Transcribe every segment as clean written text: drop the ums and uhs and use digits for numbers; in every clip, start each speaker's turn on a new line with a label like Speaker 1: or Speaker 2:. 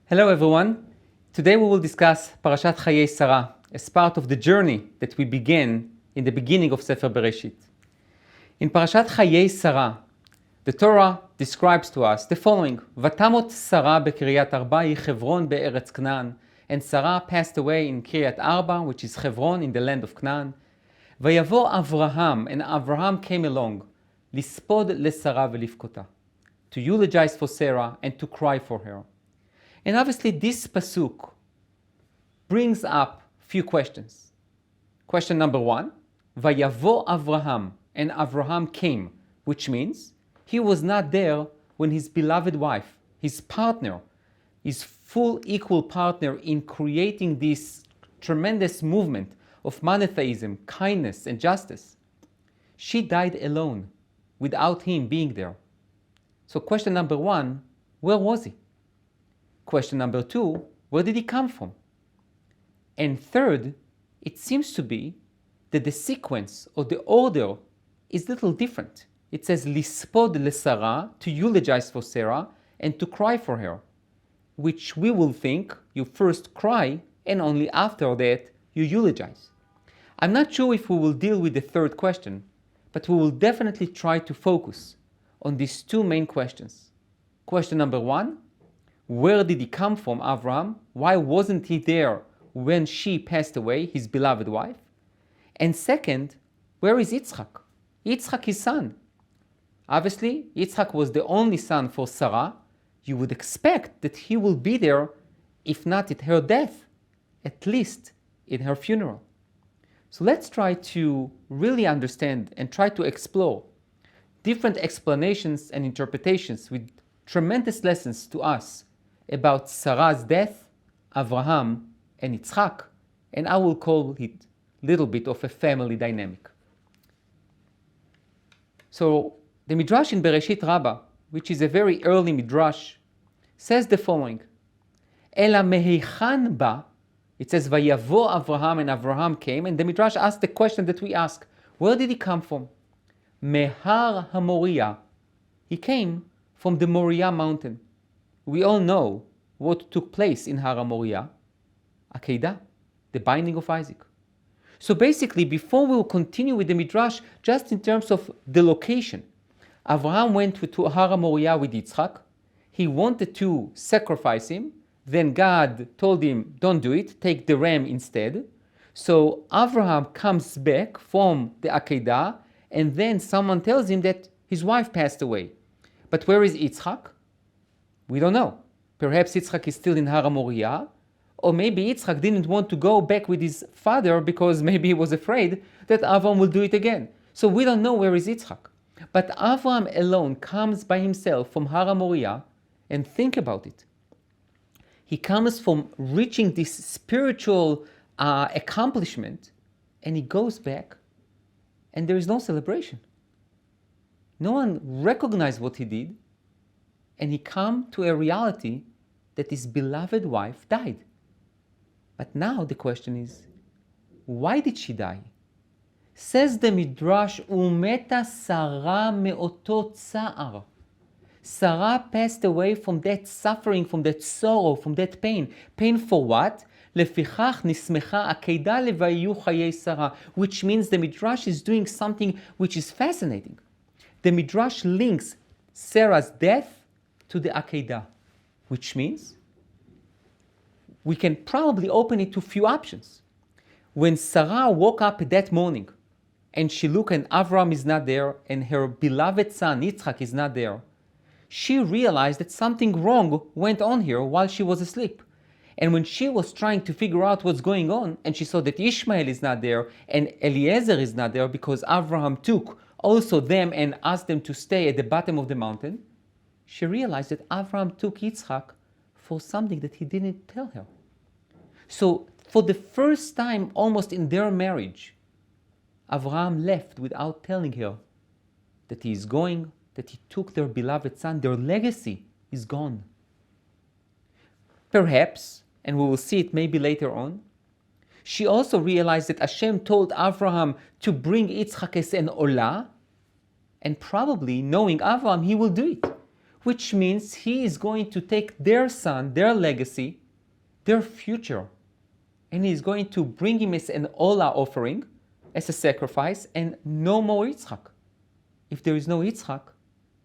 Speaker 1: Hello everyone. Today we will discuss Parashat Chayei Sarah as part of the journey that we began in the beginning of Sefer Bereshit. In Parashat Chayei Sarah, the Torah describes to us the following: Vatamot Sarah beKiryat Arba hi Chevron be'eretz Canaan, and Sarah passed away in Kiryat Arba, which is Chevron in the land of Canaan. Vayavo Avraham, and Avraham came along, lispod leSarah ve'livkota, to eulogize for Sarah and to cry for her. And obviously this pasuk brings up a few questions. Question number one, Vayavo Avraham, and Avraham came, which means he was not there when his beloved wife, his partner, his full equal partner in creating this tremendous movement of monotheism, kindness and justice. She died alone, without him being there. So question number one, where was he? Question number two, where did he come from? And third, it seems to be that the sequence or the order is a little different. It says lispod leSarah, to eulogize for Sarah and to cry for her, which we will think you first cry and only after that you eulogize. I'm not sure if we will deal with the third question, but we will definitely try to focus on these two main questions. Question number one, where did he come from, Avraham? Why wasn't he there when she passed away, his beloved wife? And second, where is Yitzchak? Yitzchak, his son. Obviously, Yitzchak was the only son for Sarah. You would expect that he will be there, if not at her death, at least in her funeral. So let's try to really understand and try to explore different explanations and interpretations with tremendous lessons to us about Sarah's death, Avraham, and Yitzchak, and I will call it a little bit of a family dynamic. So the Midrash in Bereshit Rabbah, which is a very early Midrash, says the following: Ela mehichan ba. It says Vayavo Avraham, and Avraham came, and the Midrash asks the question that we ask: where did he come from? Mehar HaMoriah. He came from the Moriah mountain. We all know what took place in Har HaMoriah, Akedah, the binding of Isaac. So basically, before we will continue with the Midrash, just in terms of the location, Avraham went to Har HaMoriah with Yitzchak. He wanted to sacrifice him. Then God told him, don't do it, take the ram instead. So Avraham comes back from the Akedah, and then someone tells him that his wife passed away. But where is Yitzchak? We don't know. Perhaps Yitzchak is still in Har HaMoriah, or maybe Yitzchak didn't want to go back with his father because maybe he was afraid that Avraham will do it again. So we don't know where is Yitzchak. But Avraham alone comes by himself from Har HaMoriah, and think about it. He comes from reaching this spiritual accomplishment, and he goes back, and there is no celebration. No one recognized what he did, and he come to a reality that his beloved wife died. But now the question is, why did she die? Says the Midrash, Umeta Sarah me'oto tsa'ar. Sarah passed away from that suffering, from that sorrow, from that pain. Pain for what? לפיכך נסמכה עקדה לוויהיו חיי Sarah, which means the Midrash is doing something which is fascinating. The Midrash links Sarah's death to the Akedah, which means we can probably open it to a few options. When Sarah woke up that morning and she looked and Avraham is not there and her beloved son Yitzchak is not there, she realized that something wrong went on here while she was asleep. And when she was trying to figure out what's going on, and she saw that Ishmael is not there and Eliezer is not there because Avraham took also them and asked them to stay at the bottom of the mountain, she realized that Avraham took Yitzchak for something that he didn't tell her. So for the first time almost in their marriage, Avraham left without telling her that he is going, that he took their beloved son. Their legacy is gone. Perhaps, and we will see it maybe later on, she also realized that Hashem told Avraham to bring Yitzchak as an olah, and probably knowing Avraham, he will do it. which means he is going to take their son, their legacy, their future, and he's going to bring him as an olah offering, as a sacrifice, and no more Yitzchak. If there is no Yitzchak,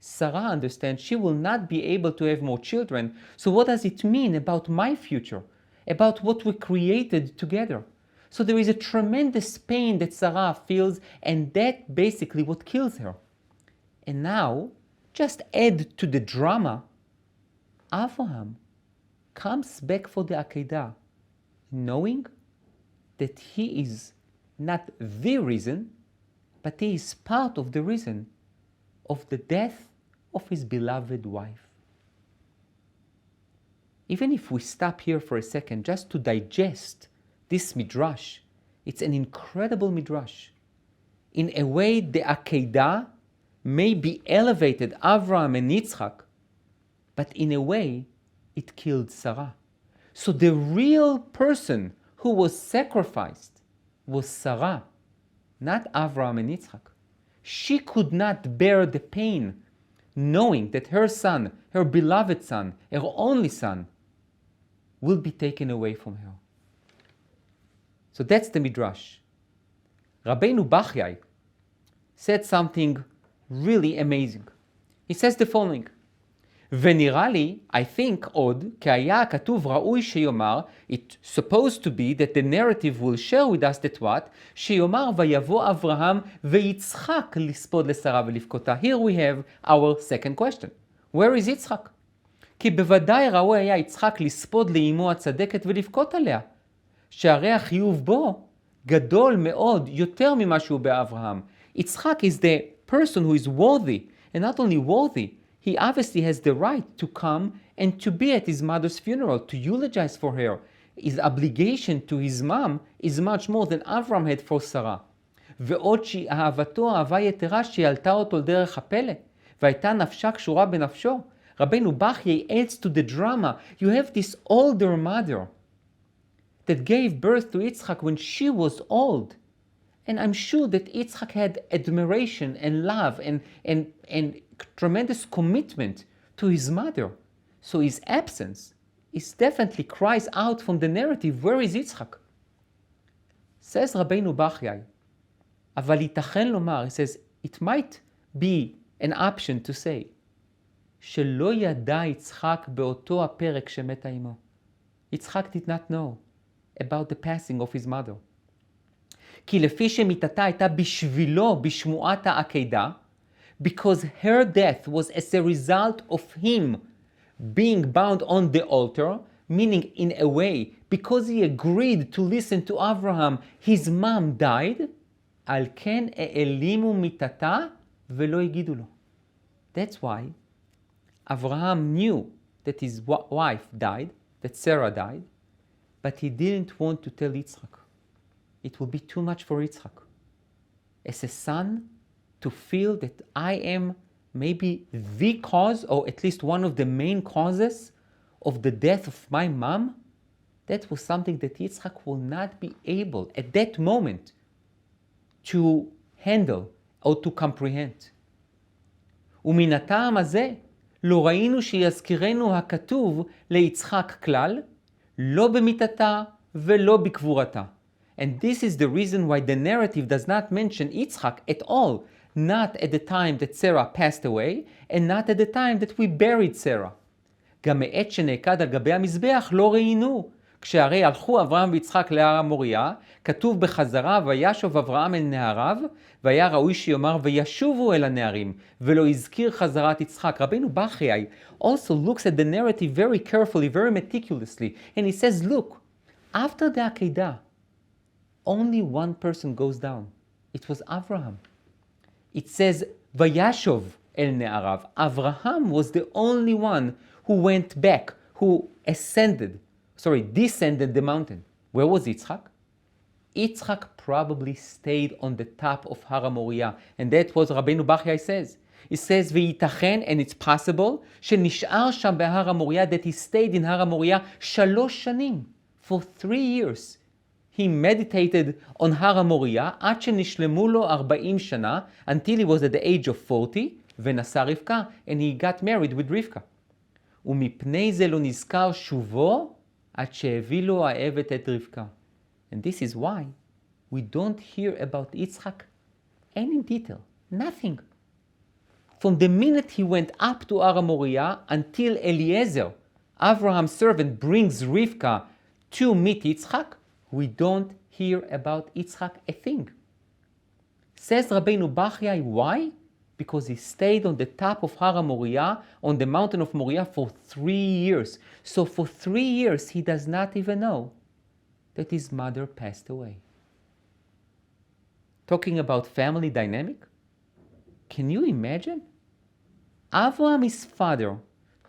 Speaker 1: Sarah understands she will not be able to have more children. So what does it mean about my future? About what we created together? So there is a tremendous pain that Sarah feels, and that basically what kills her. And now, just add to the drama, Abraham comes back for the Akedah, knowing that he is not the reason, but he is part of the reason of the death of his beloved wife. Even if we stop here for a second just to digest this Midrash, it's an incredible Midrash. In a way, the Akedah may be elevated Avraham and Yitzchak, but in a way, it killed Sarah. So the real person who was sacrificed was Sarah, not Avraham and Yitzchak. She could not bear the pain knowing that her son, her beloved son, her only son, will be taken away from her. So that's the Midrash. Rabbeinu Bachya said something really amazing. He says the following, ונראה לי, I think עוד, כי היה הכתוב ראוי שיאמר, it's supposed to be that the narrative will share with us that what, שיאמר ויבוא אברהם ויצחק לספוד לשרה ולבכותה. Here we have our second question. Where is יצחק? כי בוודאי ראוי היה יצחק לספוד לאמו הצדקת ולבכות עליה, שהרי החיוב בו גדול מאוד יותר ממה שהוא באברהם. יצחק is the person who is worthy, and not only worthy, he obviously has the right to come and to be at his mother's funeral, to eulogize for her. His obligation to his mom is much more than Avram had for Sarah. ועוד שהיא אהבתו אהבה יתרה שעלתה אותו לדרך הפלא, והייתה נפשה קשורה בנפשו. Rabbeinu Bachya adds to the drama. You have this older mother that gave birth to Yitzchak when she was old. And I'm sure that Yitzchak had admiration and love and tremendous commitment to his mother. So his absence is definitely cries out from the narrative, where is Yitzchak? Says Rabbeinu Bachya, אבל ייתכן לומר, he says, it might be an option to say, שלא ידע יצחק באותו הפרק שמתה אמו. Yitzchak did not know about the passing of his mother. כי לפי שמיתתה הייתה בשבילו בשמועת העקדה, because her death was as a result of him being bound on the altar, meaning in a way, because he agreed to listen to Abraham, his mom died, על כן העלימו מיתתה ולא הגידו לו. That's why Abraham knew that his wife died, that Sarah died, but he didn't want to tell Yitzchak. It will be too much for Yitzchak. As a son, to feel that I am maybe the cause, or at least one of the main causes of the death of my mom, that was something that Yitzchak will not be able at that moment to handle or to comprehend. ומן הטעם הזה, לא ראינו שיזכירנו הכתוב ליצחק כלל, לא במיתתה ולא בקבורתה. And this is the reason why the narrative does not mention Yitzchak at all, not at the time that Sarah passed away, and not at the time that we buried Sarah. גם מעת שנעקד על גבי המזבח לא ראינו. כשהרי הלכו אברהם ויצחק להר המוריה, כתוב בחזרה, וישוב אברהם אל נעריו, והיה ראוי שיאמר, וישובו אל הנערים, ולא הזכיר חזרת יצחק. רבינו Bachya also looks at the narrative very carefully, very meticulously, and he says, look, after the Akedah, only one person goes down. It was Abraham. It says, Vayashov el ne'arav. Abraham was the only one who went back, who descended the mountain. Where was Yitzchak? Yitzchak probably stayed on the top of Har HaMoriah. And that's what Rabbeinu Bachya says. He says, וייתכן, and it's possible, שנשאר שם בהר המוריה, that he stayed in Har HaMoriah 3 שנים, for 3 years. He meditated on Har HaMoriah עד שנשלמו לו 40 שנה, until he was at the age of 40, ונשא רבקה, and he got married with רבקה. ומפני זה לא נזכר שובו, עד שהביא לו העבד את רבקה. And this is why we don't hear about Yitzchak any detail, nothing. From the minute he went up to Har Moriah until Eliezer, Abraham's servant, brings Rivka to meet Yitzchak, we don't hear about Yitzchak a thing. Says Rabbeinu Bachya, why? Because he stayed on the top of Har Moriah, on the mountain of Moriah, for 3 years. So for 3 years he does not even know that his mother passed away. Talking about family dynamic, can you imagine? Abraham, his father,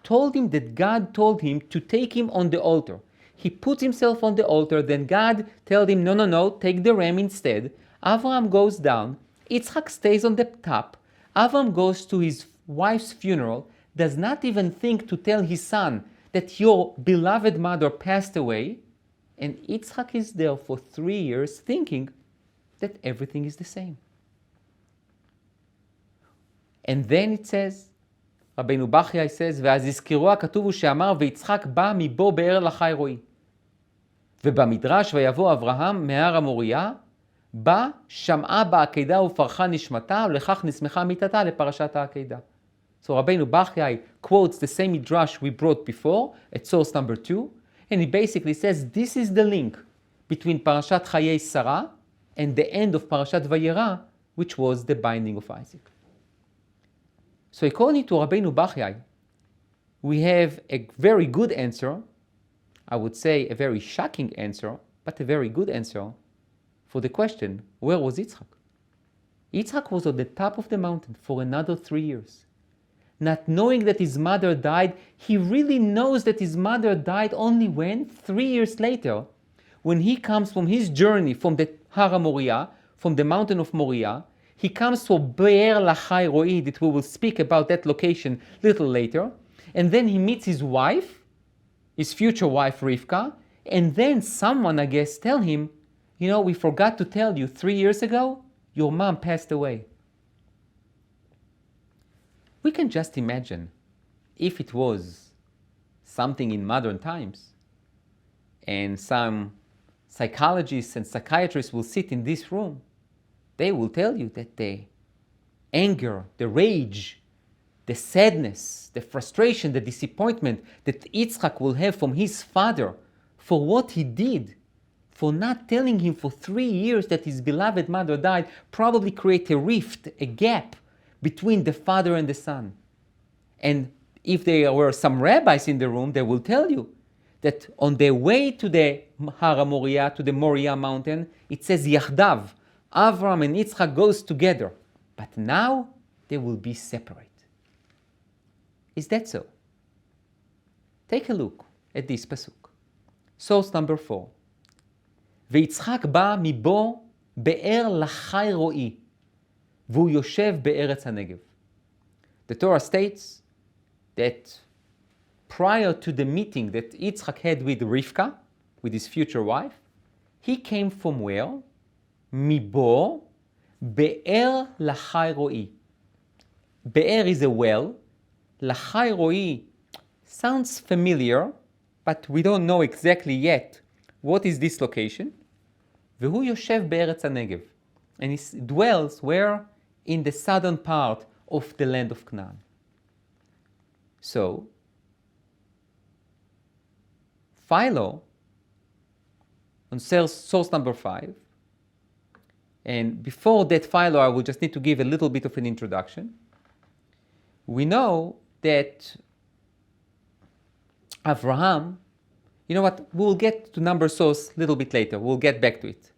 Speaker 1: told him that God told him to take him on the altar. He put himself on the altar, then God told him, no, take the ram instead. Abraham goes down, Yitzchak stays on the top. Abraham goes to his wife's funeral, does not even think to tell his son that your beloved mother passed away, and Yitzchak is there for 3 years thinking that everything is the same. And then it says, רבינו בכיה says, ואז יזכרו הכתוב הוא שאמר, ויצחק בא מבוא באר לחי רועי. ובמדרש, ויבוא אברהם מהר המוריה, בא, שמעה בעקדה ופרחה נשמתה, ולכך נשמחה מיתתה לפרשת העקדה. So רבינו בכיה quotes the same Midrash we brought before, at source number 2, and he basically says, this is the link between Parashat Chayei Sarah and the end of Parashat Vayera, which was the binding of Isaac. So according to Rabbeinu Bachya, we have a very good answer, I would say a very shocking answer, but a very good answer for the question, where was Yitzchak? Yitzchak was on the top of the mountain for another 3 years. Not knowing that his mother died, he really knows that his mother died only when? 3 years later, when he comes from his journey from the Har Moriah, from the mountain of Moriah, he comes to Be'er Lachai Roi, that we will speak about that location a little later, and then he meets his wife, his future wife Rivka, and then someone, I guess, tell him, we forgot to tell you, 3 years ago, your mom passed away. We can just imagine if it was something in modern times, and some psychologists and psychiatrists will sit in this room, they will tell you that the anger, the rage, the sadness, the frustration, the disappointment that Yitzchak will have from his father for what he did, for not telling him for 3 years that his beloved mother died, probably create a rift, a gap between the father and the son. And if there were some rabbis in the room, they will tell you that on their way to the Har Moriah, to the Moriah mountain, it says Yachdav, Avram and Yitzchak goes together, but now they will be separate. Is that so? Take a look at this pasuk. Source number 4. ויצחק בא מבוא באר לחי רועי, והוא יושב בארץ הנגב. The Torah states that prior to the meeting that Yitzchak had with Rivka, with his future wife, he came from where? מבוא באר לחי רועי. באר is a well. לחי רועי sounds familiar, but we don't know exactly yet what is this location. והוא יושב בארץ הנגב. And he dwells where? In the southern part of the land of Canaan. So, Philo, on source number 5, and before that Philo, I will just need to give a little bit of an introduction. We know that Avraham, you know what, we'll get to number source a little bit later, we'll get back to it.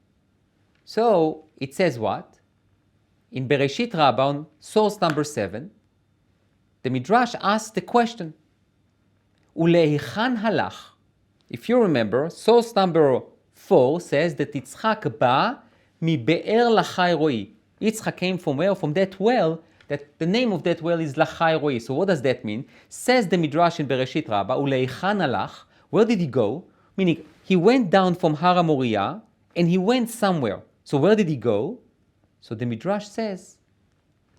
Speaker 1: So, it says what? In Bereshit Rabbah, on source number 7, the Midrash asks the question, Uleichan halach. If you remember, source number 4 says that Yitzchak ba mi be'er lachai roi. Yitzchak came from where? From that well, that the name of that well is lachai roi. So what does that mean? Says the Midrash in Bereshit Rabbah, Uleichan halach. Where did he go? Meaning, he went down from Har Moriah and he went somewhere. So where did he go? So the Midrash says,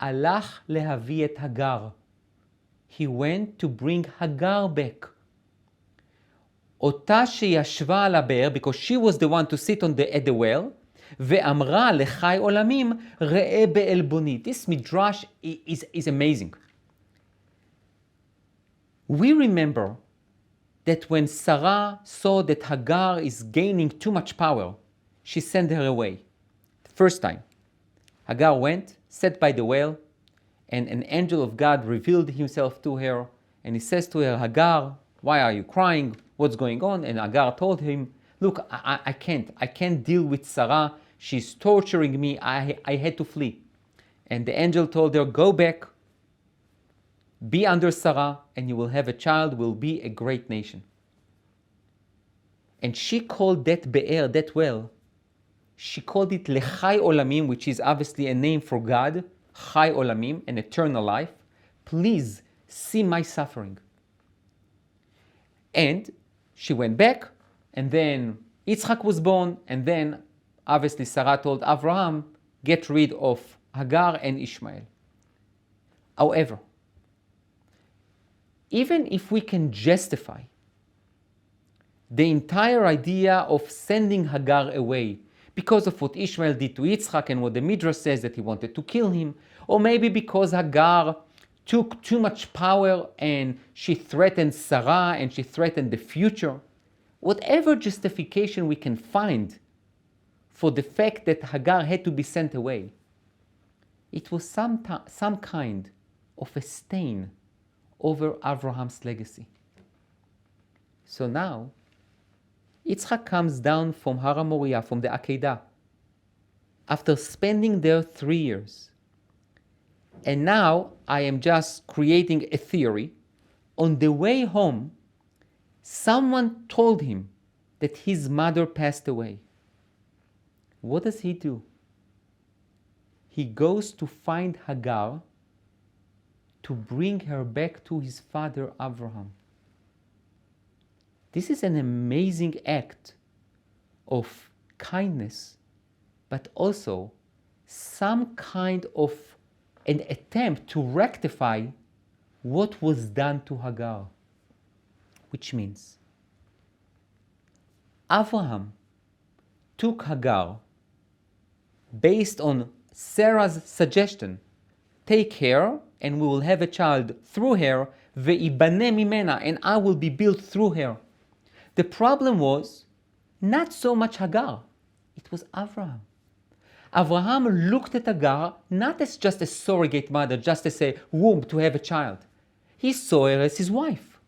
Speaker 1: הלך להביא את הגר. He went to bring Hagar back. אותה שישבה על הבאר, because she was the one to sit at the well, ואמרה לחי עולמים, ראה בעלבוני. This midrash is amazing. We remember that when Sarah saw that Hagar is gaining too much power, she sent her away. The first time. Hagar went, sat by the well, and an angel of God revealed himself to her, and he says to her, Hagar, why are you crying? What's going on? And Hagar told him, look, I can't deal with Sarah. She's torturing me. I had to flee. And the angel told her, go back, be under Sarah, and you will have a child, will be a great nation. And she called that be'er, that well, she called it Lechai Olamim, which is obviously a name for God, Chai Olamim, an eternal life. Please see my suffering. And she went back, and then Yitzchak was born, and then obviously Sarah told Abraham, get rid of Hagar and Ishmael. However, even if we can justify the entire idea of sending Hagar away because of what Ishmael did to Yitzchak and what the Midrash says that he wanted to kill him, or maybe because Hagar took too much power and she threatened Sarah and she threatened the future, whatever justification we can find for the fact that Hagar had to be sent away, it was some kind of a stain over Abraham's legacy. So now, Yitzchak comes down from Har HaMoriah, from the Akedah, after spending there 3 years. And now I am just creating a theory. On the way home, someone told him that his mother passed away. What does he do? He goes to find Hagar to bring her back to his father Abraham. This is an amazing act of kindness, but also some kind of an attempt to rectify what was done to Hagar. Which means Abraham took Hagar based on Sarah's suggestion, take her and we will have a child through her, ve'ibane mimena, and I will be built through her. The problem was not so much Hagar, it was Abraham. Abraham looked at Hagar not as just a surrogate mother, just as a womb to have a child. He saw her as his wife.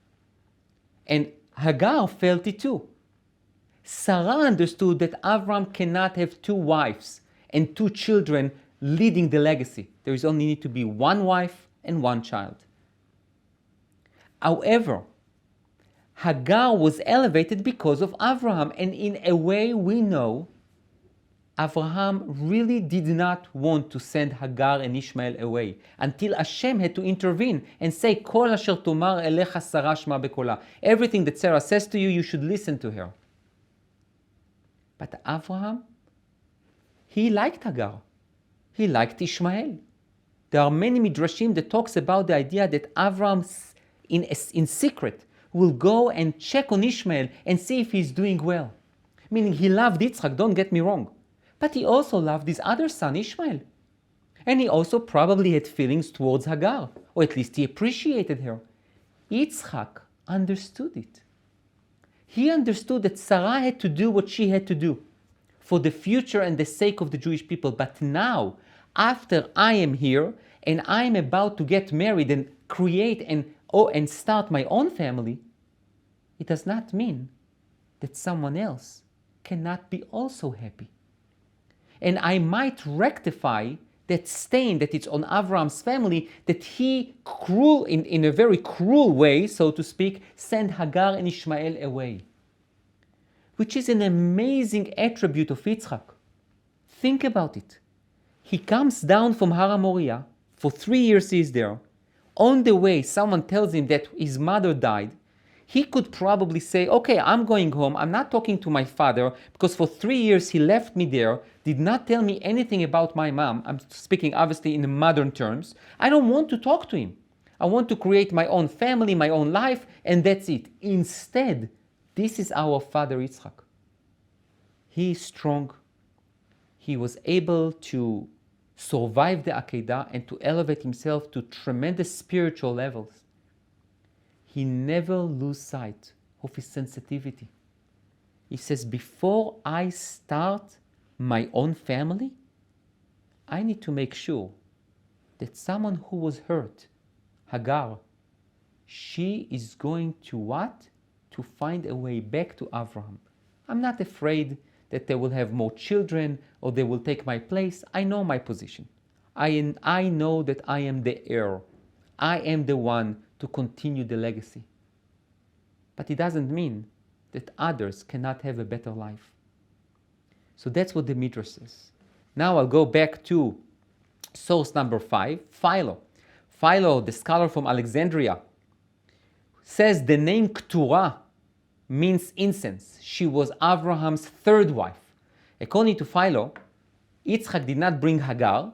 Speaker 1: And Hagar felt it too. Sarah understood that Abraham cannot have 2 wives and 2 children leading the legacy. There is only need to be 1 wife and 1 child. However, Hagar was elevated because of Abraham, and in a way we know Abraham really did not want to send Hagar and Ishmael away until Hashem had to intervene and say, Kol asher tomar elecha Sarah shma bekola. Everything that Sarah says to you, you should listen to her. But Abraham, he liked Hagar. He liked Ishmael. There are many midrashim that talks about the idea that Abraham, in secret, will go and check on Ishmael and see if he's doing well. Meaning he loved Yitzchak, don't get me wrong. But he also loved his other son, Ishmael. And he also probably had feelings towards Hagar, or at least he appreciated her. Yitzchak understood it. He understood that Sarah had to do what she had to do for the future and the sake of the Jewish people. But now, after I am here and I am about to get married and create and start my own family, it does not mean that someone else cannot be also happy. And I might rectify that stain that it's on Avram's family, that he in a very cruel way, so to speak, sent Hagar and Ishmael away. Which is an amazing attribute of Yitzchak. Think about it. He comes down from Har HaMoriah, for 3 years he is there. On the way, someone tells him that his mother died. he could probably say, okay, I'm going home, I'm not talking to my father, because for 3 years he left me there, did not tell me anything about my mom. I'm speaking obviously in modern terms. I don't want to talk to him. I want to create my own family, my own life, and that's it. Instead, this is our father Yitzchak. He is strong. He was able to survive the Akedah and to elevate himself to tremendous spiritual levels. He never lose sight of his sensitivity. He says, before I start my own family, I need to make sure that someone who was hurt, Hagar, she is going to what? To find a way back to Abraham. I'm not afraid that they will have more children or they will take my place. I know my position. I know that I am the heir. I am the one to continue the legacy. But it doesn't mean that others cannot have a better life. So that's what the Midrash says. Now I'll go back to source number 5, Philo. Philo, the scholar from Alexandria, says the name Keturah means incense. She was Abraham's third wife. According to Philo, Yitzchak did not bring Hagar,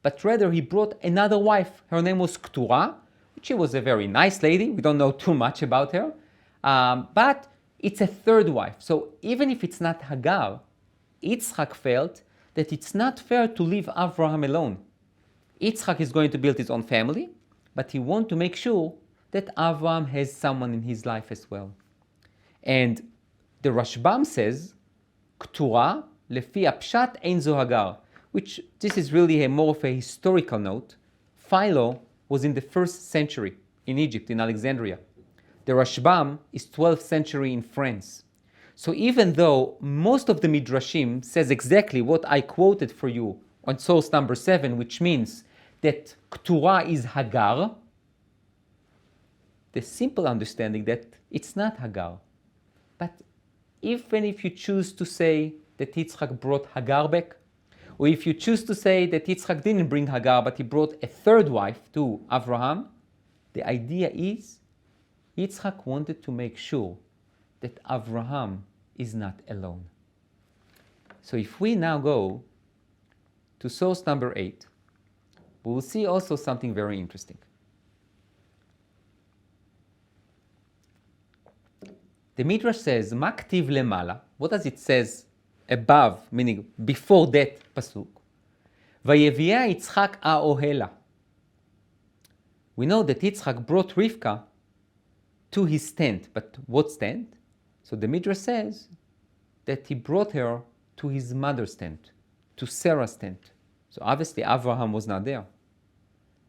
Speaker 1: but rather he brought another wife. Her name was Keturah. She was a very nice lady. We don't know too much about her. But it's a third wife. So even if it's not Hagar, Yitzchak felt that it's not fair to leave Abraham alone. Yitzchak is going to build his own family, but he wants to make sure that Abraham has someone in his life as well. And the Rashbam says, Keturah lefi apshat ein zo Hagar, which this is really more of a historical note. Philo was in the 1st century in Egypt, in Alexandria. The Rashbam is 12th century in France. So even though most of the Midrashim says exactly what I quoted for you on source number 7, which means that Keturah is Hagar, the simple understanding that it's not Hagar. But even if you choose to say that Yitzchak brought Hagar back, or if you choose to say that Yitzchak didn't bring Hagar, but he brought a third wife to Abraham, the idea is Yitzchak wanted to make sure that Abraham is not alone. So if we now go to source number 8, we will see also something very interesting. The Midrash says, Maktiv lemala. What does it says above, meaning before that pasuk? Vayevia Yitzchak ha'ohela. We know that Yitzchak brought Rivka to his tent. But what tent? So the Midrash says that he brought her to his mother's tent, to Sarah's tent. So obviously Abraham was not there.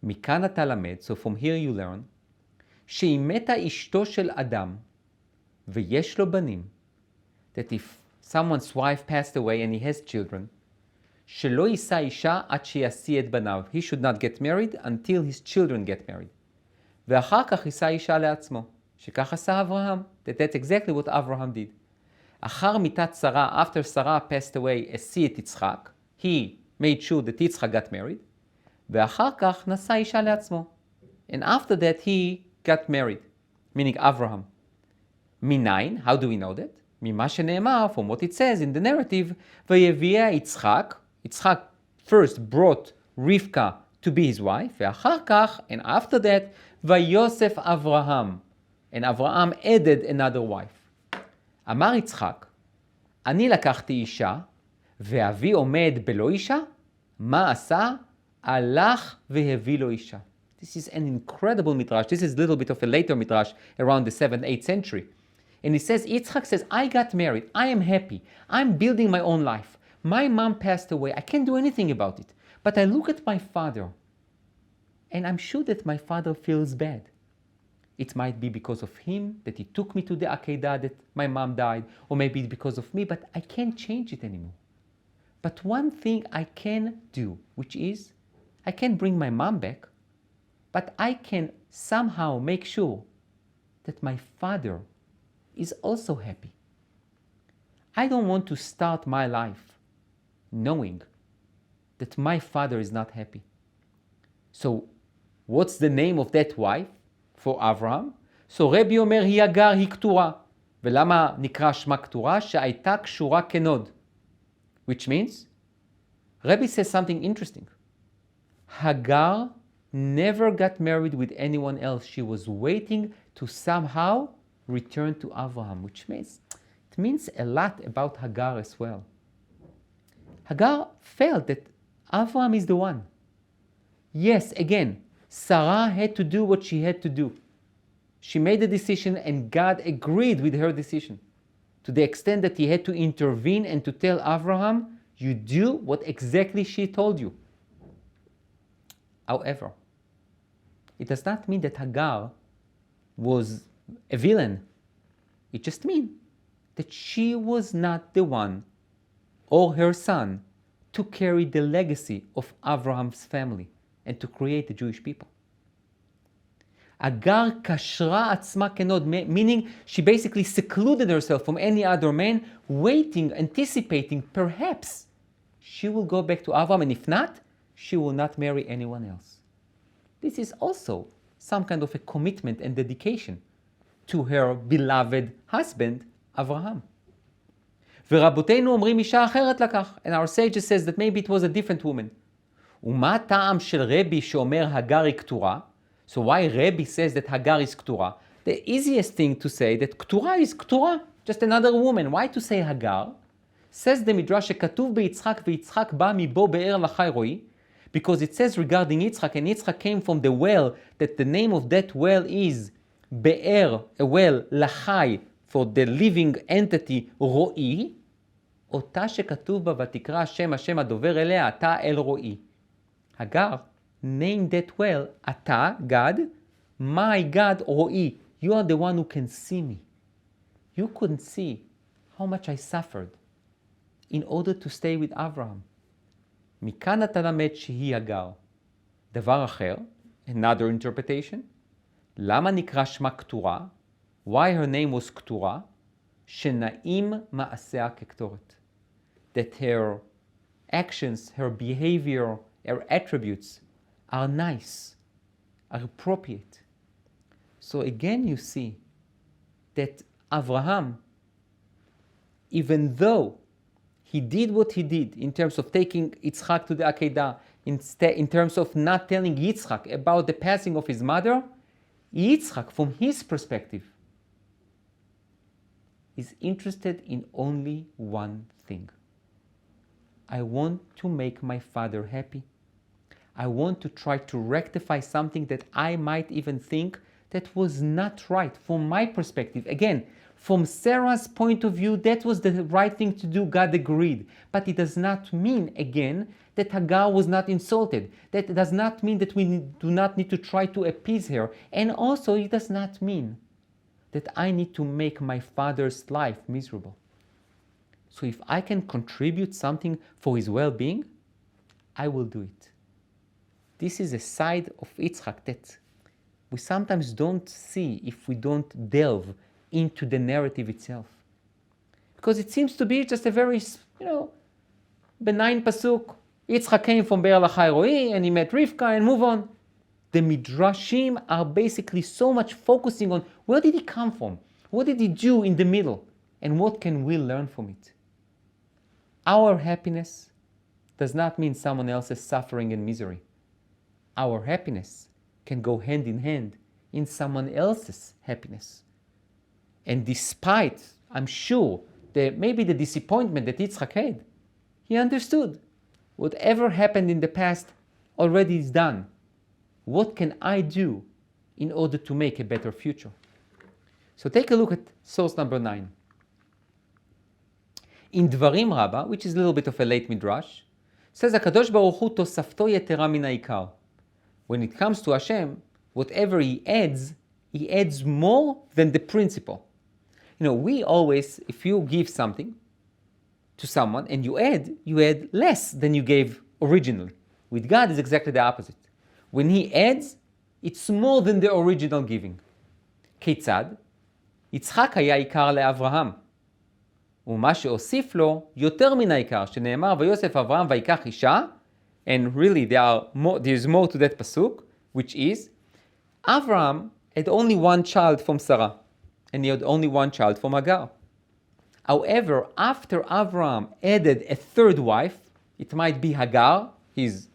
Speaker 1: Mikan ata lamed, so from here you learn, she'im meta ishto shel Adam, veyesh lo banim, that if someone's wife passed away and he has children, shelo yisa isha ad sheyasi et banav, he should not get married until his children get married. Ve'achar kach yisa isha le'atzmo, shekach asa Avraham, that's exactly what Avraham did. Achar mitat Sarah, after Sarah passed away, esi et Yitzchak, he made sure that Yitzchak got married. Ve'achar kach nasa isha le'atzmo, and after that he got married, meaning Avraham. Minayin, how do we know that? Mima shene'emar, from what it says in the narrative, Vayevia Yitzchak, Yitzchak first brought Rivka to be his wife, ve'achar kach, and after that, Vayosef Avraham, and Avraham added another wife. Amar Yitzchak, Ani lakachti isha, ve'avi omed belo isha, ma asa, alach ve'hevi lo isha. This is an incredible midrash. This is a little bit of a later midrash, around the 7th, 8th century. And he says, Yitzchak says, I got married. I am happy. I'm building my own life. My mom passed away. I can't do anything about it. But I look at my father, and I'm sure that my father feels bad. It might be because of him, that he took me to the Akedah, that my mom died, or maybe because of me, but I can't change it anymore. But one thing I can do, which is, I can bring my mom back, but I can somehow make sure that my father is also happy. I don't want to start my life knowing that my father is not happy. So what's the name of that wife for Avraham? So רבי אומר היא הגר, היא כתורה. ולמה נקרא שמה כתורה? שהייתה קשורה כנוד. Which means, Rabbi says something interesting. Hagar never got married with anyone else. She was waiting to somehow return to Abraham, which means it means a lot about Hagar as well. Hagar felt that Abraham is the one. Yes, again, Sarah had to do what she had to do. She made a decision and God agreed with her decision to the extent that he had to intervene and to tell Abraham, you do what exactly she told you. However, it does not mean that Hagar was a villain. It just means that she was not the one or her son to carry the legacy of Abraham's family and to create the Jewish people. Hagar kashra atzma kenod, meaning she basically secluded herself from any other man, waiting, anticipating, perhaps she will go back to Abraham, and if not, she will not marry anyone else. This is also some kind of a commitment and dedication to her beloved husband, Abraham. ורבותינו אומרים אישה אחרת לקח. And our sages says that maybe it was a different woman. ומה הטעם של רבי שאומר הגר היא כתורה? So why Rabbi says that Hagar is ktura? The easiest thing to say that ktura is ktura, just another woman. Why to say Hagar? Says the Midrash שכתוב ביצחק ויצחק בא מבוא באר לחי רואי, because it says regarding Yitzchak, and Yitzchak came from the well, that the name of that well is באר, a well, לחי, for the living entity רואי, אותה שכתוב בה ותקרא השם הדובר אליה, אתה אל רואי. Hagar named that well, אתה, God, my God, רואי. You are the one who can see me. You couldn't see how much I suffered in order to stay with Abraham. מכאן אתה למד שהיא הגר. דבר אחר, another interpretation, למה נקרא שמה כתורה? Why her name was כתורה? שנעים מעשיה כקטורת. That her actions, her behavior, her attributes are nice, are appropriate. So again you see that Abraham, even though he did what he did in terms of taking Yitzchak to the Akedah, in terms of not telling Yitzchak about the passing of his mother, Yitzchak, from his perspective, is interested in only one thing. I want to make my father happy. I want to try to rectify something that I might even think that was not right from my perspective. Again, from Sarah's point of view, that was the right thing to do. God agreed. But it does not mean, again, that Hagar was not insulted. That does not mean that we do not need to try to appease her. And also, it does not mean that I need to make my father's life miserable. So if I can contribute something for his well-being, I will do it. This is a side of Yitzchak that we sometimes don't see if we don't delve into the narrative itself. Because it seems to be just a very, benign pasuk. Yitzchak came from Be'er Lachai Roi and he met Rivka and move on. The Midrashim are basically so much focusing on where did he come from? What did he do in the middle? And what can we learn from it? Our happiness does not mean someone else's suffering and misery. Our happiness can go hand in hand in someone else's happiness. And despite, I'm sure, maybe the disappointment that Yitzchak had, he understood whatever happened in the past already is done. What can I do in order to make a better future? So take a look at source number 9. In Dvarim Rabbah, which is a little bit of a late Midrash, says HaKadosh Baruch Hu tosafto yetera min ha'ikar. When it comes to Hashem, whatever he adds more than the principle. We always, if you give something to someone and you add less than you gave originally. With God, it's exactly the opposite. When he adds, it's more than the original giving. כיצד? יצחק היה עיקר לאברהם. ומה שהוסיף לו יותר מן העיקר, שנאמר ויוסף אברהם ויקח אישה, and really there's more to that pasuk, which is, Avraham had only one child from Sarah, and he had only one child from Hagar. However, after Abraham added a third wife, it might be Hagar, his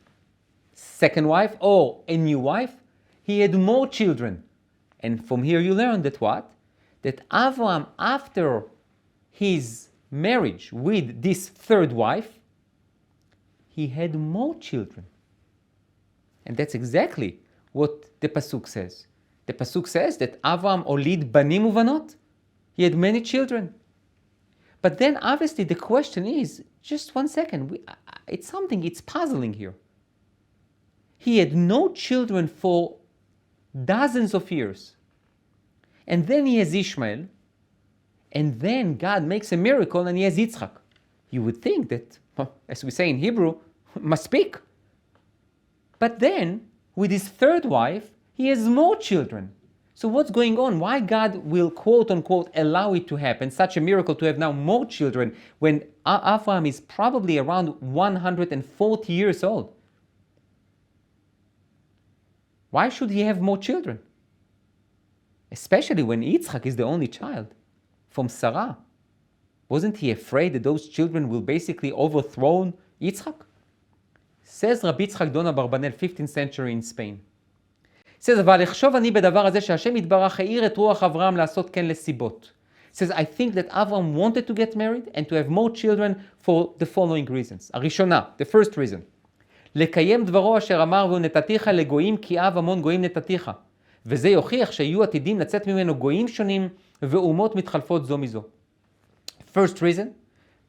Speaker 1: second wife, or a new wife, he had more children. And from here you learn that what? That Abraham, after his marriage with this third wife, he had more children. And that's exactly what the Pasuk says. The Pasuk says that Avraham olid banim uvanot. He had many children. But then obviously the question is, just 1 second, it's puzzling here. He had no children for dozens of years. And then he has Ishmael. And then God makes a miracle and he has Yitzchak. You would think that, as we say in Hebrew, must speak. But then, with his third wife, he has more children. So what's going on? Why God will, quote unquote, allow it to happen, such a miracle to have now more children, when Avraham is probably around 140 years old? Why should he have more children? Especially when Yitzchak is the only child from Sarah. Wasn't he afraid that those children will basically overthrow Yitzchak? Says Rabbi Yitzchak Dona Barbanel, 15th century in Spain. Says, אבל אחשוב אני בדבר הזה שהשם יתברך העיר את רוח אברהם לעשות כן לסיבות. Says, I think that Avram wanted to get married and to have more children for the following reasons. הראשונה, the first reason. לקיים דברו אשר אמר ונתתיך לגויים כי אב המון גויים נתתיך. וזה יוכיח שיהיו עתידים לצאת ממנו גויים שונים ואומות מתחלפות זו מזו. First reason,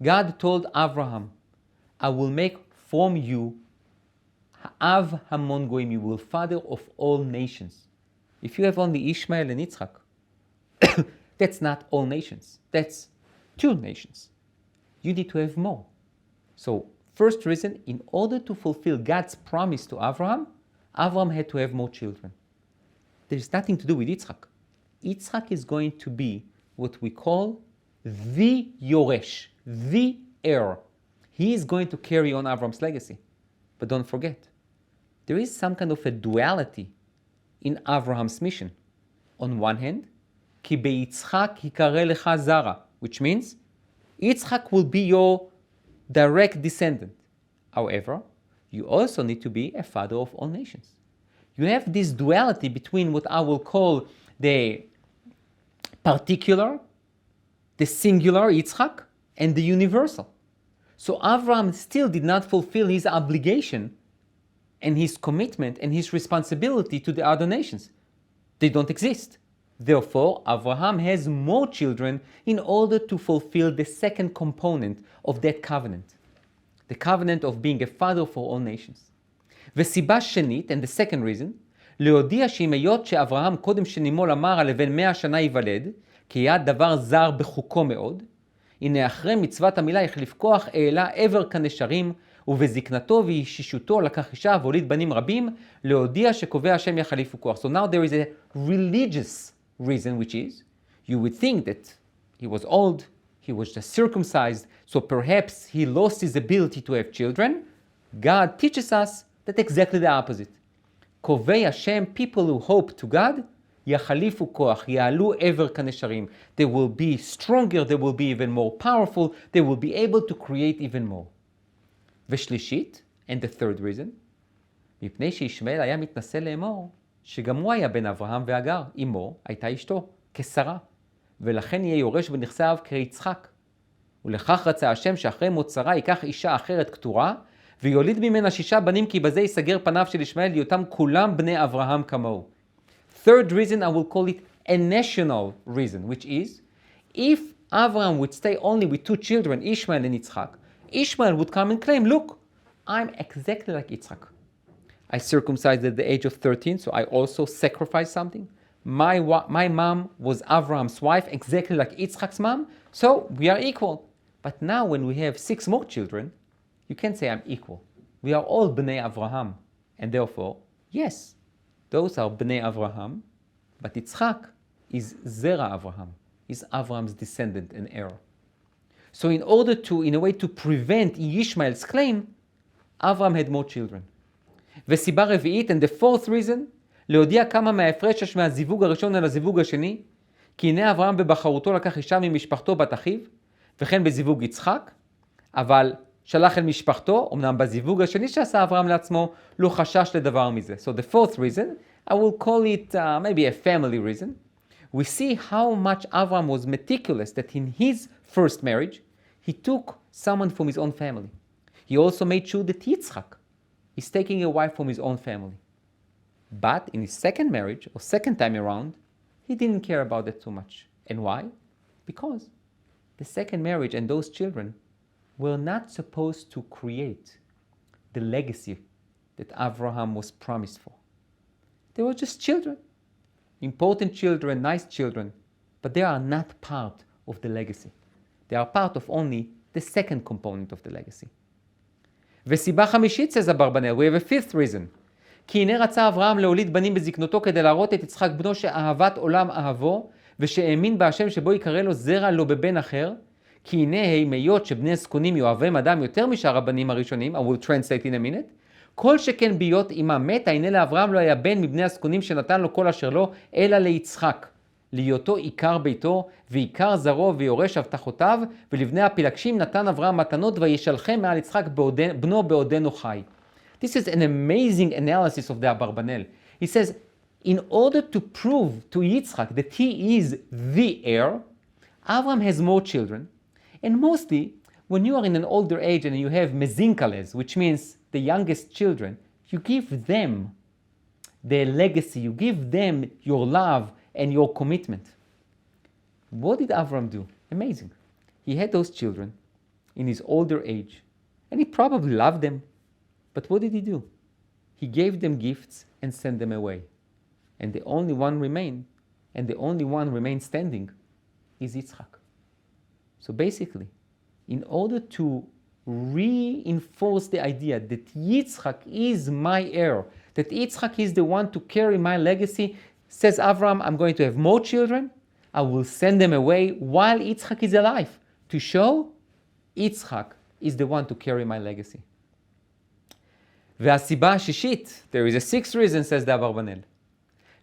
Speaker 1: God told Abraham, I will make from you Av Hamon Goyim, you will father of all nations. If you have only Ishmael and Yitzchak, that's not all nations. That's 2 nations. You need to have more. So, first reason, in order to fulfill God's promise to Abraham, Abraham had to have more children. There's nothing to do with Yitzchak. Yitzchak is going to be what we call the Yoresh, the heir. He is going to carry on Abraham's legacy. But don't forget, there is some kind of a duality in Abraham's mission. On one hand, כי ביצחק יקרא לך זרע, which means Yitzchak will be your direct descendant. However, you also need to be a father of all nations. You have this duality between what I will call the particular, the singular Yitzchak, and the universal. So Abraham still did not fulfill his obligation and his commitment and his responsibility to the other nations. They don't exist. Therefore, Abraham has more children in order to fulfill the second component of that covenant, the covenant of being a father for all nations. וסיבה שנית, and the second reason, להודיע שאם היות שאברהם קודם שנימול אמר על לבן 100 שנה ייוולד, כי היה דבר זר בחוקו מאוד, הנה אחרי מצוות המילה החליף כוח העלה עבר כנשרים, ובזקנתו וישישותו לקח אישה והוליד בנים רבים, להודיע שקובע השם יחליפו כוח. So now there is a religious reason, which is, you would think that he was old, he was just circumcised, so perhaps he lost his ability to have children. God teaches us that exactly the opposite. קובע השם, people who hope to God, יחליפו כוח, יעלו עבר כנשרים. They will be stronger, they will be even more powerful, they will be able to create even more. ושלישית, and the third reason, מפני שישמעאל היה מתנשא לאמור, שגם הוא היה בן אברהם והגר, אמו הייתה אשתו, כשרה, ולכן יהיה יורש בנכסיו כיצחק. ולכך רצה השם שאחרי מות שרה ייקח אישה אחרת כתורה, ויוליד ממנה 6 בנים, כי בזה יסגר פניו של ישמעאל, להיותם כולם בני אברהם כמוהו. Third reason, I will call it a national reason, which is, if Abraham would stay only with 2 children, Ishmael and Yitzchak, Ishmael would come and claim, look, I'm exactly like Yitzchak. I circumcised at the age of 13, so I also sacrificed something. My mom was Abraham's wife, exactly like Yitzchak's mom, so we are equal. But now when we have 6 more children, you can't say I'm equal. We are all Bnei Avraham, and therefore, yes, those are Bnei Avraham, but Yitzchak is Zera Avraham, is Avraham's descendant and heir. So in order to, in a way, to prevent Yishmael's claim, Avraham had more children. וסיבה רביעית, and the fourth reason, להודיע כמה מההפרש מהזיווג הראשון אל הזיווג השני, כי הנה אברהם בבחרותו לקח אישה ממשפחתו בת אחיו, וכן בזיווג יצחק, אבל שלח אל משפחתו, אמנם בזיווג השני שעשה אברהם לעצמו, לא חשש לדבר מזה. So the fourth reason, I will call it maybe a family reason. We see how much Abraham was meticulous that in his first marriage, he took someone from his own family. He also made sure that Yitzchak is taking a wife from his own family. But in his second marriage, or second time around, he didn't care about that too much. And why? Because the second marriage and those children were not supposed to create the legacy that Abraham was promised for. They were just children, important children, nice children, but they are not part of the legacy. They are part of only the second component of the legacy. וסיבה חמישית, says אברבנאל, we have a fifth reason. כי הנה רצה אברהם להוליד בנים בזקנותו כדי להראות את יצחק בנו שאהבת עולם אהבו, ושהאמין בהשם שבו יקרא לו זרע לא בבן אחר, כי הנה היות שבני זקונים יאהבם אדם יותר משאר הבנים הראשונים, I will translate in a minute, כל שכן ביות אמה מתה, הנה לאברהם לא היה בן מבני הזקונים שנתן לו כל אשר לו, אלא ליצחק. להיותו עיקר ביתו, ועיקר זרעו ויורש הבטחותיו, ולבני הפילגשים נתן אברהם מתנות, וישלחם מעל יצחק בנו בעודנו חי. This is an amazing analysis of the Abarbanel. He says, in order to prove to Yitzchak that he is the heir, Abraham has more children, and mostly, when you are in an older age and you have mezinkales, which means the youngest children, you give them their legacy, you give them your love and your commitment. What did Abraham do? Amazing. He had those children in his older age, and he probably loved them. But what did he do? He gave them gifts and sent them away. And the only one remained, and the only one remained standing, is Yitzchak. So basically, in order to reinforce the idea that Yitzchak is my heir, that Yitzchak is the one to carry my legacy, says Abraham, I'm going to have more children, I will send them away while Yitzchak is alive, to show Yitzchak is the one to carry my legacy. והסיבה השישית, there is a sixth reason, says the אברבנאל,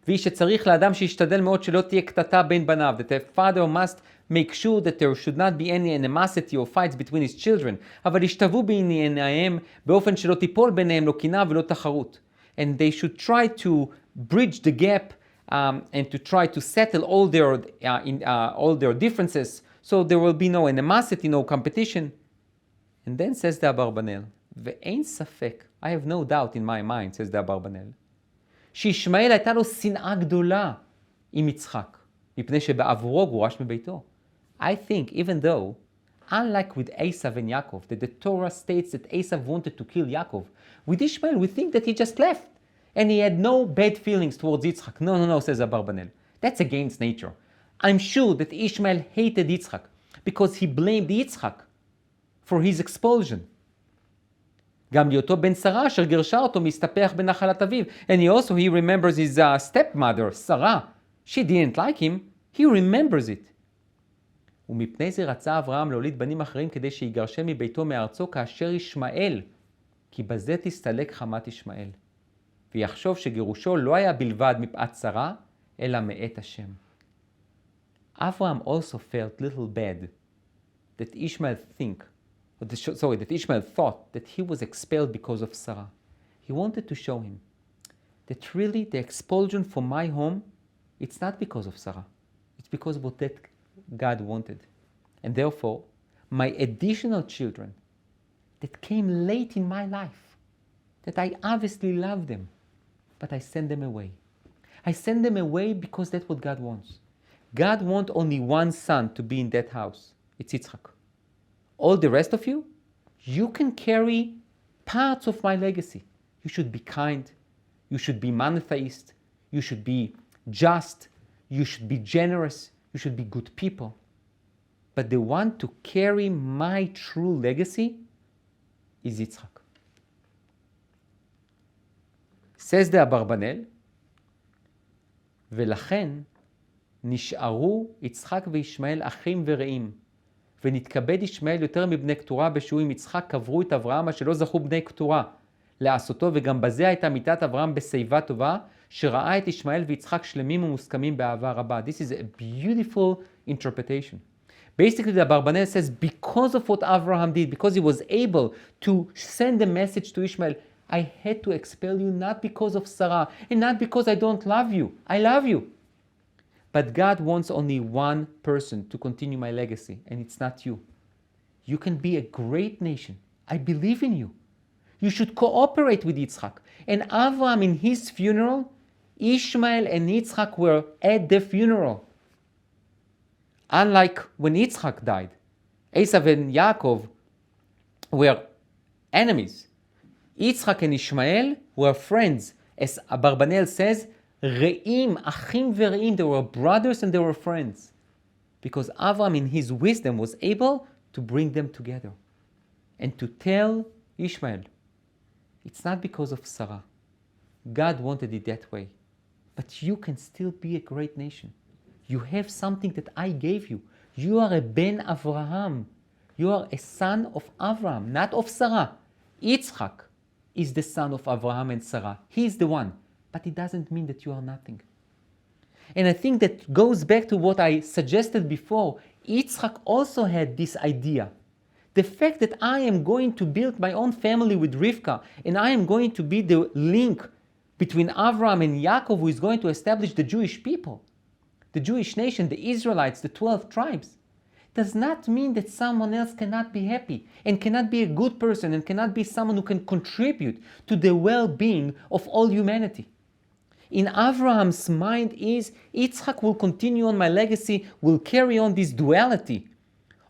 Speaker 1: והיא שצריך לאדם שישתדל מאוד שלא תהיה קטטה בין בניו, that a father must make sure that there should not be any animosity or fights between his children, אבל ישתוו בענייניהם באופן שלא תיפול ביניהם לא קנאה ולא תחרות. And they should try to bridge the gap and to try to settle all their differences, so there will be no animosity, no competition. And then says the אברבנאל, ואין ספק, I have no doubt in my mind, says the אברבנאל, שישמעאל הייתה לו שנאה גדולה עם יצחק, מפני שבעבורו גורש מביתו. I think, even though, unlike with Esav and Yaakov, that the Torah states that Esav wanted to kill Yaakov, with Ishmael we think that he just left, and he had no bad feelings towards Yitzchak. No, says אברבנאל. That's against nature. I'm sure that Ishmael hated Yitzchak, because he blamed Yitzchak for his expulsion. גם להיותו בן שרה אשר גירשה אותו מסתפח בנחלת אביו. And he remembers his stepmother, Sarah. She didn't like him, he remembers it. ומפני זה רצה אברהם להוליד בנים אחרים כדי שיגרשם מביתו מארצו כאשר ישמעאל, כי בזה תסתלק חמת ישמעאל. ויחשוב שגירושו לא היה בלבד מפאת שרה, אלא מאת השם. Abraham also felt little bad that Ishmael thought that he was expelled because of Sarah. He wanted to show him that really the expulsion from my home, it's not because of Sarah. It's because of what that God wanted. And therefore, my additional children that came late in my life, that I obviously love them, but I send them away. I send them away because that's what God wants. God wants only one son to be in that house. It's Yitzchak. All the rest of you, you can carry parts of my legacy. You should be kind. You should be monotheist. You should be just. You should be generous. You should be good people. But the one to carry my true legacy is Yitzchak. Says the אברבנאל, ולכן נשארו יצחק וישמעאל אחים ורעים, ונתכבד ישמעאל יותר מבני קטורה בשהוא עם יצחק קברו את אברהם אשר לא זכו בני קטורה לעשותו, וגם בזה הייתה מיתת אברהם בשיבה טובה, שראה את ישמעאל ויצחק שלמים ומוסכמים באהבה רבה. This is a beautiful interpretation. Basically, the Abarbanel says, because of what Abraham did, because he was able to send a message to Ishmael, I had to expel you not because of Sarah, and not because I don't love you. I love you. But God wants only one person to continue my legacy, and it's not you. You can be a great nation. I believe in you. You should cooperate with Yitzchak. And Abraham, in his funeral, Ishmael and Yitzchak were at the funeral. Unlike when Yitzchak died, Esav and Yaakov were enemies. Yitzchak and Ishmael were friends. As Abarbanel says, Re'im, Achim ve'Re'im, they were brothers and they were friends. Because Avraham in his wisdom was able to bring them together. And to tell Ishmael, it's not because of Sarah. God wanted it that way. But you can still be a great nation. You have something that I gave you. You are a Ben Avraham. You are a son of Avraham, not of Sarah. Yitzchak is the son of Avraham and Sarah. He is the one. But it doesn't mean that you are nothing. And I think that goes back to what I suggested before. Yitzchak also had this idea. The fact that I am going to build my own family with Rivka, and I am going to be the link between Avraham and Yaakov, who is going to establish the Jewish people, the Jewish nation, the Israelites, the 12 tribes, does not mean that someone else cannot be happy and cannot be a good person and cannot be someone who can contribute to the well-being of all humanity. In Avraham's mind is, Yitzchak will continue on my legacy, will carry on this duality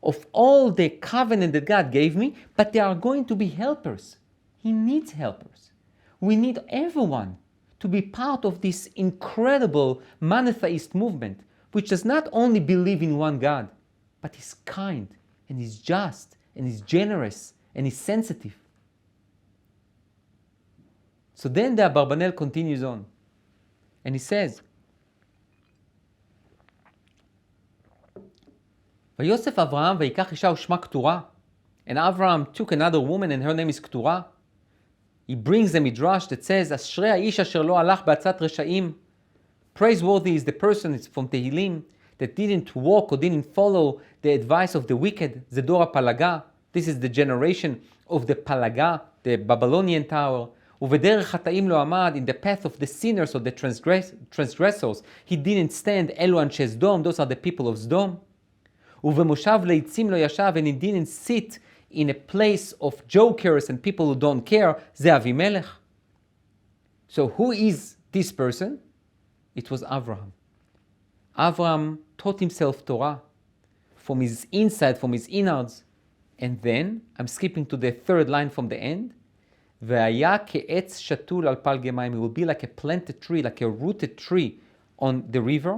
Speaker 1: of all the covenant that God gave me, but there are going to be helpers. He needs helpers. We need everyone to be part of this incredible monotheist movement, which does not only believe in one God, but is kind, and is just, and is generous, and is sensitive. So then the Abarbanel continues on, and he says, ויוסף אברהם ויקח אישה ושמה קטורה. And Abraham took another woman and her name is קטורה. He brings a midrash that says, אשרי האיש אשר לא הלך בעצת רשעים. Praiseworthy is the person, it's from Tehillim, that didn't walk or didn't follow the advice of the wicked, the דור הפלגה. This is the generation of the פלגה, the Babylonian tower. ובדרך חטאים לא עמד, in the path of the sinners or the transgressors, he didn't stand, אלו אנשי סדום, those are the people of סדום. ובמושב ליצים לא ישב, and he didn't sit in a place of jokers and people who don't care, זה אבימלך. So who is this person? It was Avraham. Avraham taught himself Torah from his inside, from his innards. And then, I'm skipping to the third line from the end, והיה כעץ שתול על פלגי מים. He will be like a planted tree, like a rooted tree on the river.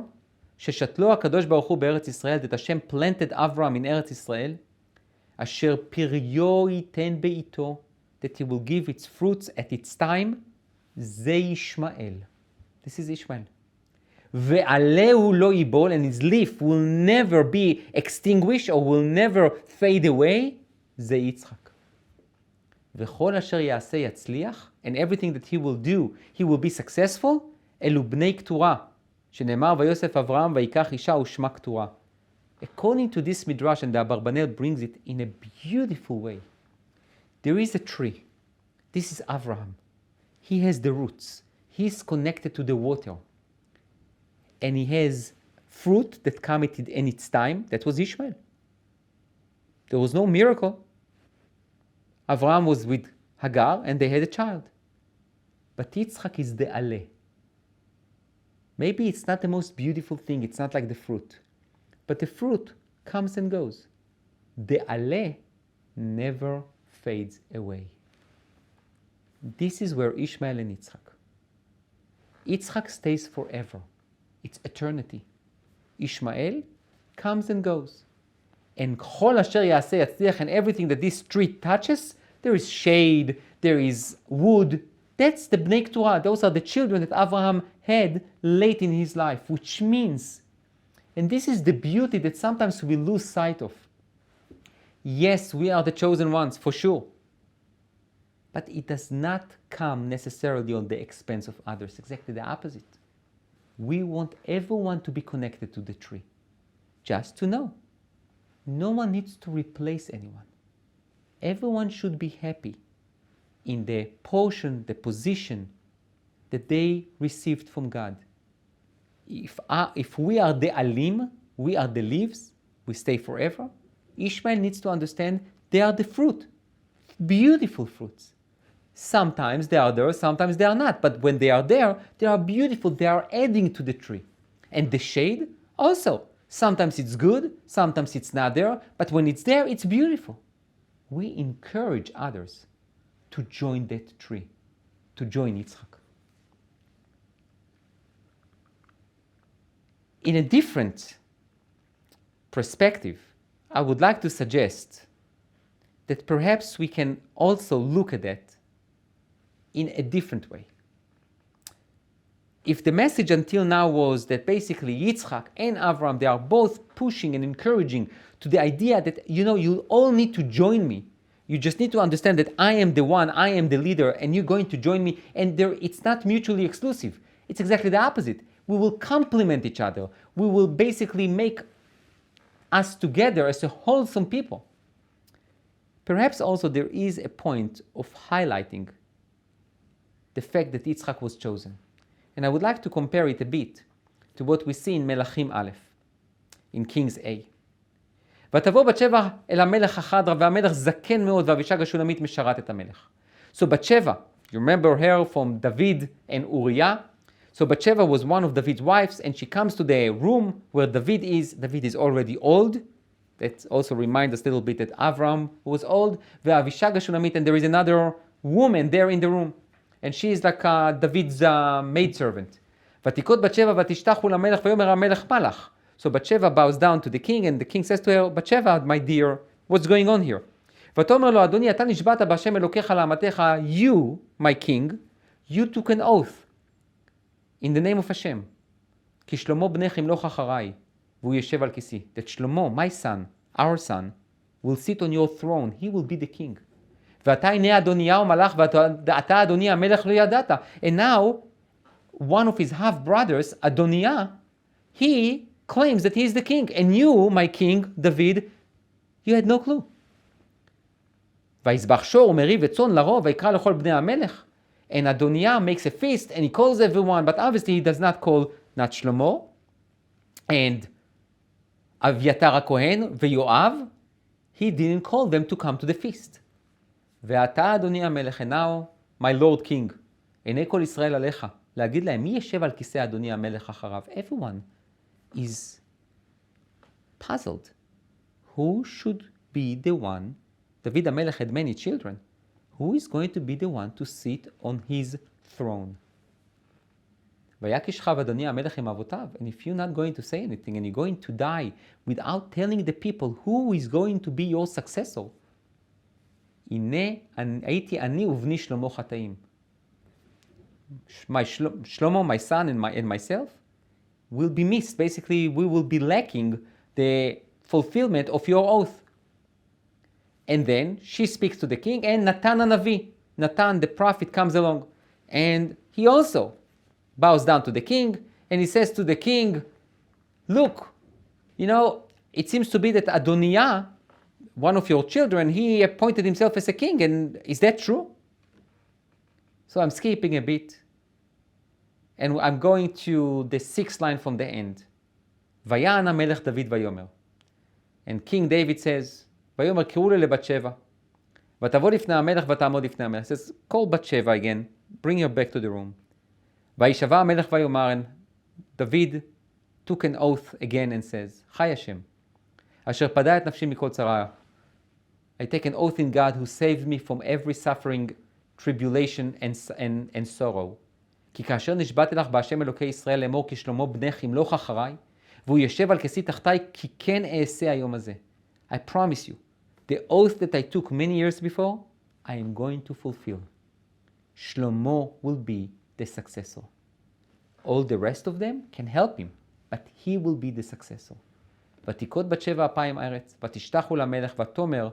Speaker 1: ששתלו הקדוש ברוך הוא בארץ ישראל, that Hashem planted Avraham in Eretz Israel, אשר פריו ייתן בעיתו, that he will give its fruits at its time, זה ישמעאל. This is Ishmael. ועלהו לא ייבול, and his leaf will never be extinguished or will never fade away, זה יצחק. וכל אשר יעשה יצליח, and everything that he will do, he will be successful, אלו בני קטורה. שנאמר ויוסף אברהם ויקח אישה ושמה קטורה. According to this midrash, and the Abarbanel brings it in a beautiful way, there is a tree. This is Avraham. He has the roots. He is connected to the water. And he has fruit that comes in its time. That was Ishmael. There was no miracle. Avraham was with Hagar and they had a child. But Yitzchak is the aleh. Maybe it's not the most beautiful thing, it's not like the fruit. But the fruit comes and goes. The aleh never fades away. This is where Ishmael and Yitzchak. Yitzchak stays forever. It's eternity. Ishmael comes and goes. And kol asher yaseh yatzliach, and everything that this tree touches, there is shade, there is wood. That's the Bnei Torah. Those are the children that Avraham had late in his life, which means, and this is the beauty that sometimes we lose sight of. Yes, we are the chosen ones, for sure. but it does not come necessarily on the expense of others. Exactly the opposite. We want everyone to be connected to the tree. Just to know. No one needs to replace anyone. Everyone should be happy in the portion, the position that they received from God. If we are the alim, we are the leaves, we stay forever. Ishmael needs to understand they are the fruit, beautiful fruits. Sometimes they are there, sometimes they are not. But when they are there, they are beautiful, they are adding to the tree. And the shade also. Sometimes it's good, sometimes it's not there, but when it's there, it's beautiful. We encourage others to join that tree, to join Yitzchak. In a different perspective, I would like to suggest that perhaps we can also look at that in a different way. If the message until now was that basically Yitzchak and Avram, they are both pushing and encouraging to the idea that, you all need to join me. You just need to understand that I am the one, I am the leader, and you're going to join me. And it's not mutually exclusive. It's exactly the opposite. We will complement each other. We will basically make us together as a wholesome people. Perhaps also there is a point of highlighting the fact that Yitzchak was chosen. And I would like to compare it a bit to what we see in Melachim Aleph, in Kings A. ותבוא בת שבע אל המלך החדרה, והמלך זקן מאוד, ואבישג השולמית משרת את המלך. So Bathsheba, you remember her from David and Uriah? So Bathsheba was one of David's wives, and she comes to the room where David is. David is already old. That also reminds us a little bit that Avram was old. ואבישג השולמית, and there is another woman there in the room. And she is like David's maidservant. ותיקות בת-שבע ותשתחו למלך ויאמר המלך מה לך? So Bathsheba bows down to the king, and the king says to her, Bathsheba, my dear, what's going on here? ותאמר לו, אדוני, אתה נשבעת בהשם אלוקיך לאמתך, you, my king, you took an oath in the name of Hashem. כי שלמה בנך ימלוך אחריי, והוא ישב על כיסי. That Shlomo, my son, our son, will sit on your throne. He will be the king. ואתה הנה אדוניהו מלך, ואתה אדוני המלך לא ידעת. And now, one of his half-brothers, Adoniah, he claims that he is the king. And you, my king, David, you had no clue. ויזבח שור ומריב וצאן לרוב, ויקרא לכל בני המלך. And Adoniah makes a feast, and he calls everyone, but obviously he does not call not Shlomo, and Aviatar HaKohen, ויואב, he didn't call them to come to the feast. ואתה אדוני המלך, and now, my Lord King, עיני כל ישראל עליך, להגיד להם, מי ישב על כיסא אדוני המלך אחריו? Everyone is puzzled. Who should be the one? David HaMelech had many children. Who is going to be the one to sit on his throne? ויקיש אדוני המלך עם אבותיו. And if you're not going to say anything and you're going to die without telling the people who is going to be your successor, הנה הייתי אני ובני שלמה חטאים. Shlomo, my son, and myself will be missed. Basically, we will be lacking the fulfillment of your oath. And then she speaks to the king, and Natan HaNavi, Natan the prophet, comes along. And he also bows down to the king, and he says to the king, look, it seems to be that Adoniah, one of your children, he appointed himself as a king, and is that true? So I'm skipping a bit, and I'm going to the 6th line from the end. ויען המלך דוד ויאמר. And King David says, ויאמר קראו לי לבת שבע, ותבוא לפני המלך ותעמוד לפני המלך. Says, call Bathsheba again, bring her back to the room. וישבע המלך ויאמר, and David took an oath again and says, חי השם, אשר פדה את נפשי מכל צרה. I take an oath in God who saved me from every suffering, tribulation and sorrow. כי כאשר נשבעתי לך בהשם אלוקי ישראל לאמור כי שלמה בנך ימלוך אחריי, והוא יושב על כסי תחתיי, כי כן אעשה היום הזה. I promise you, the oath that I took many years before, I am going to fulfill. Shlomo will be the successor. All the rest of them can help him, but he will be the successor. ותיקות בת שבע אפיים ארץ, ותשתחו למלך, ותאמר,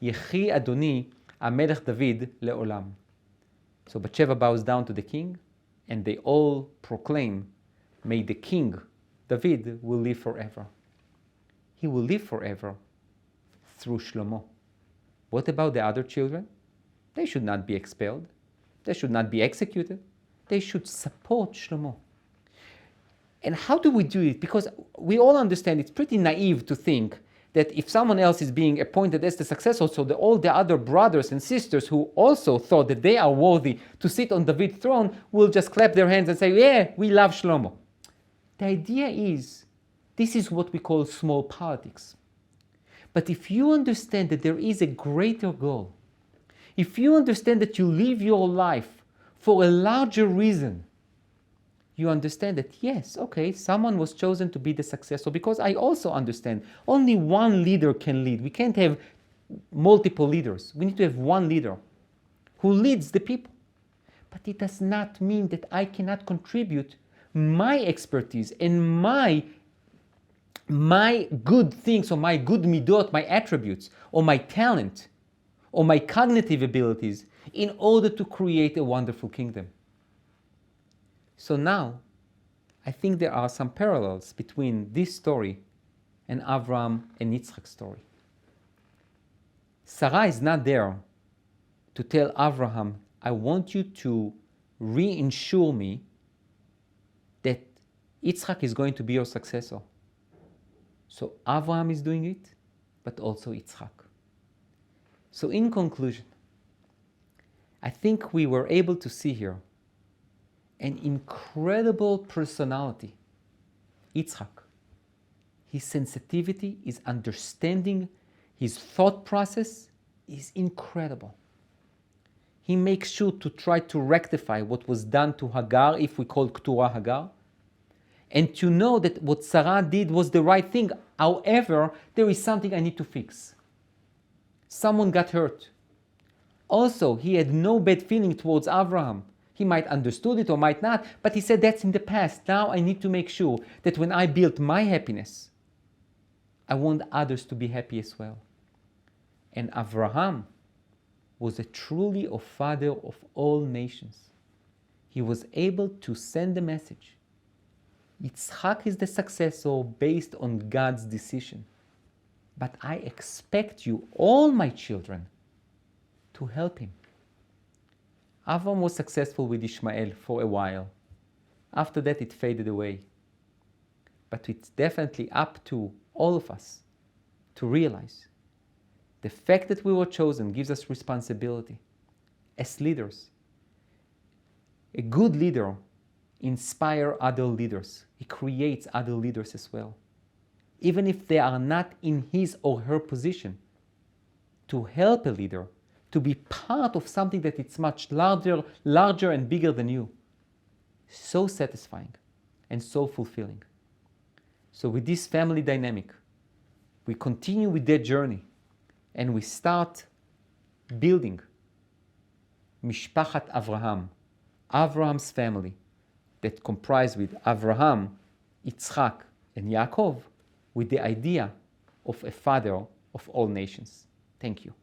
Speaker 1: יחי אדוני המלך דוד לעולם. So Bathsheba bows down to the king, and they all proclaim, may the king, David, will live forever. He will live forever through Shlomo. What about the other children? They should not be expelled. They should not be executed. They should support Shlomo. And how do we do it? Because we all understand it's pretty naive to think that if someone else is being appointed as the successor, so all the other brothers and sisters who also thought that they are worthy to sit on David's throne will just clap their hands and say, yeah, we love Shlomo. The idea is, this is what we call small politics. But if you understand that there is a greater goal, if you understand that you live your life for a larger reason, you understand that, yes, okay, someone was chosen to be the successor, because I also understand only one leader can lead. We can't have multiple leaders. We need to have one leader who leads the people. But it does not mean that I cannot contribute my expertise and my good things, or my good midot, my attributes, or my talent, or my cognitive abilities in order to create a wonderful kingdom. So now, I think there are some parallels between this story and Avraham and Yitzchak's story. Sarah is not there to tell Avraham, I want you to reinsure me that Yitzchak is going to be your successor. So Avraham is doing it, but also Yitzchak. So in conclusion, I think we were able to see here an incredible personality, Yitzchak. His sensitivity, his understanding, his thought process is incredible. He makes sure to try to rectify what was done to Hagar, if we call Keturah Hagar, and to know that what Sarah did was the right thing. However, there is something I need to fix. Someone got hurt. Also, he had no bad feeling towards Avraham. He might understood it or might not, but he said that's in the past. Now I need to make sure that when I build my happiness, I want others to be happy as well. And Avraham was a truly a father of all nations. He was able to send the message. Yitzchak is the successor based on God's decision. But I expect you, all my children, to help him. Avram was successful with Ishmael for a while. After that, it faded away. But it's definitely up to all of us to realize the fact that we were chosen gives us responsibility as leaders. A good leader inspires other leaders. He creates other leaders as well, even if they are not in his or her position. To help a leader to be part of something that it's much larger and bigger than you. So satisfying and so fulfilling. So with this family dynamic, we continue with that journey and we start building Mishpachat Avraham, Avraham's family, that comprised with Avraham, Yitzchak, and Yaakov, with the idea of a father of all nations. Thank you.